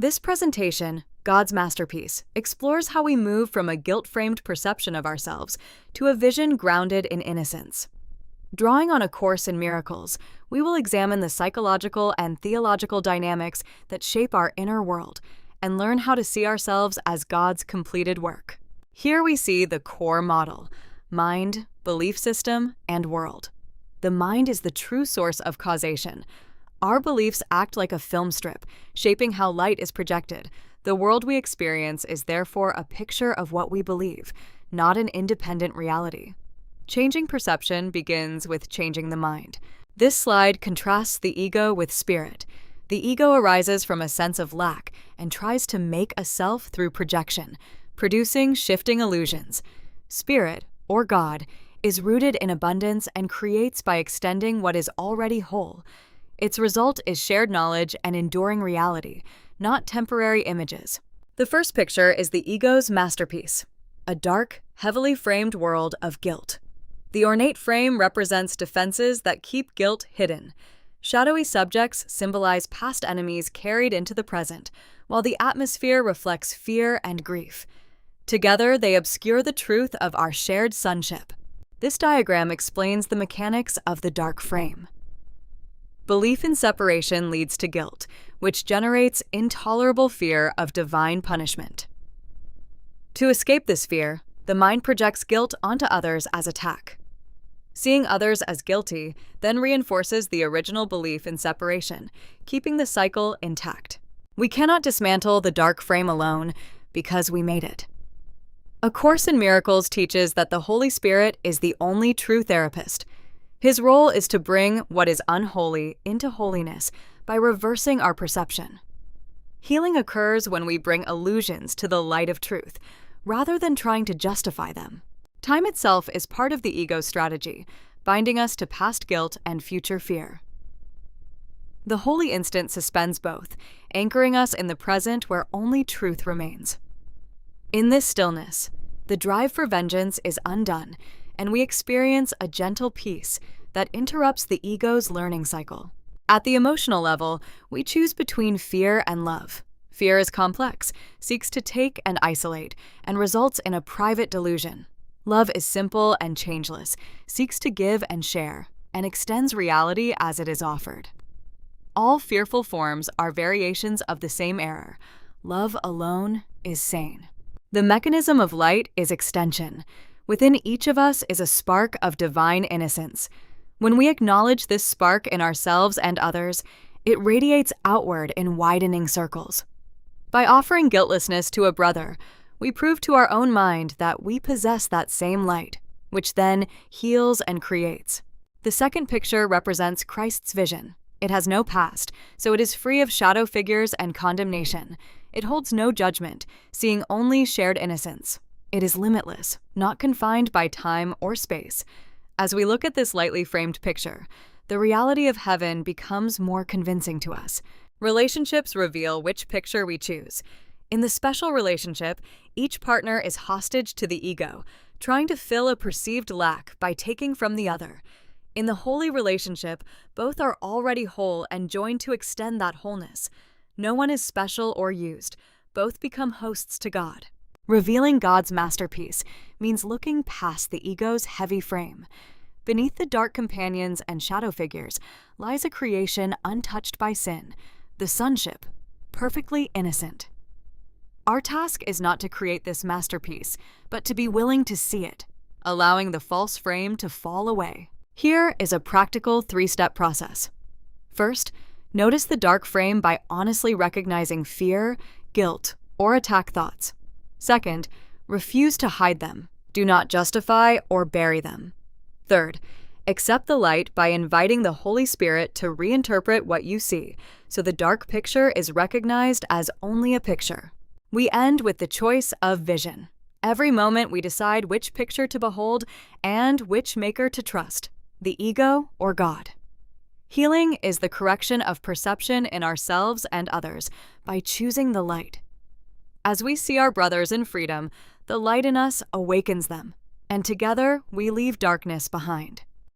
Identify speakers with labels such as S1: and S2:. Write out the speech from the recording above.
S1: This presentation, God's Masterpiece, explores how we move from a guilt-framed perception of ourselves to a vision grounded in innocence. Drawing on A Course in Miracles, we will examine the psychological and theological dynamics that shape our inner world and learn how to see ourselves as God's completed work. Here we see the core model: mind, belief system, and world. The mind is the true source of causation. Our beliefs act like a film strip, shaping how light is projected. The world we experience is therefore a picture of what we believe, not an independent reality. Changing perception begins with changing the mind. This slide contrasts the ego with spirit. The ego arises from a sense of lack and tries to make a self through projection, producing shifting illusions. Spirit, or God, is rooted in abundance and creates by extending what is already whole. Its result is shared knowledge and enduring reality, not temporary images. The first picture is the ego's masterpiece, a dark, heavily framed world of guilt. The ornate frame represents defenses that keep guilt hidden. Shadowy subjects symbolize past enemies carried into the present, while the atmosphere reflects fear and grief. Together, they obscure the truth of our shared sonship. This diagram explains the mechanics of the dark frame. Belief in separation leads to guilt, which generates intolerable fear of divine punishment. To escape this fear, the mind projects guilt onto others as attack. Seeing others as guilty then reinforces the original belief in separation, keeping the cycle intact. We cannot dismantle the dark frame alone because we made it. A Course in Miracles teaches that the Holy Spirit is the only true therapist. His role is to bring what is unholy into holiness by reversing our perception. Healing occurs when we bring illusions to the light of truth, rather than trying to justify them. Time itself is part of the ego's strategy, binding us to past guilt and future fear. The holy instant suspends both, anchoring us in the present where only truth remains. In this stillness, the drive for vengeance is undone, and we experience a gentle peace that interrupts the ego's learning cycle. At the emotional level, we choose between fear and love. Fear is complex, seeks to take and isolate, and results in a private delusion. Love is simple and changeless, seeks to give and share, and extends reality as it is offered. All fearful forms are variations of the same error. Love alone is sane. The mechanism of light is extension. Within each of us is a spark of divine innocence. When we acknowledge this spark in ourselves and others, it radiates outward in widening circles. By offering guiltlessness to a brother, we prove to our own mind that we possess that same light, which then heals and creates. The second picture represents Christ's vision. It has no past, so it is free of shadow figures and condemnation. It holds no judgment, seeing only shared innocence. It is limitless, not confined by time or space. As we look at this lightly framed picture, the reality of heaven becomes more convincing to us. Relationships reveal which picture we choose. In the special relationship, each partner is hostage to the ego, trying to fill a perceived lack by taking from the other. In the holy relationship, both are already whole and joined to extend that wholeness. No one is special or used. Both become hosts to God. Revealing God's masterpiece means looking past the ego's heavy frame. Beneath the dark companions and shadow figures lies a creation untouched by sin, the sonship, perfectly innocent. Our task is not to create this masterpiece, but to be willing to see it, allowing the false frame to fall away. Here is a practical 3-step process. First, notice the dark frame by honestly recognizing fear, guilt, or attack thoughts. Second, refuse to hide them. Do not justify or bury them. Third, accept the light by inviting the Holy Spirit to reinterpret what you see, so the dark picture is recognized as only a picture. We end with the choice of vision. Every moment we decide which picture to behold and which maker to trust, the ego or God. Healing is the correction of perception in ourselves and others by choosing the light. As we see our brothers in freedom, the light in us awakens them, and together we leave darkness behind.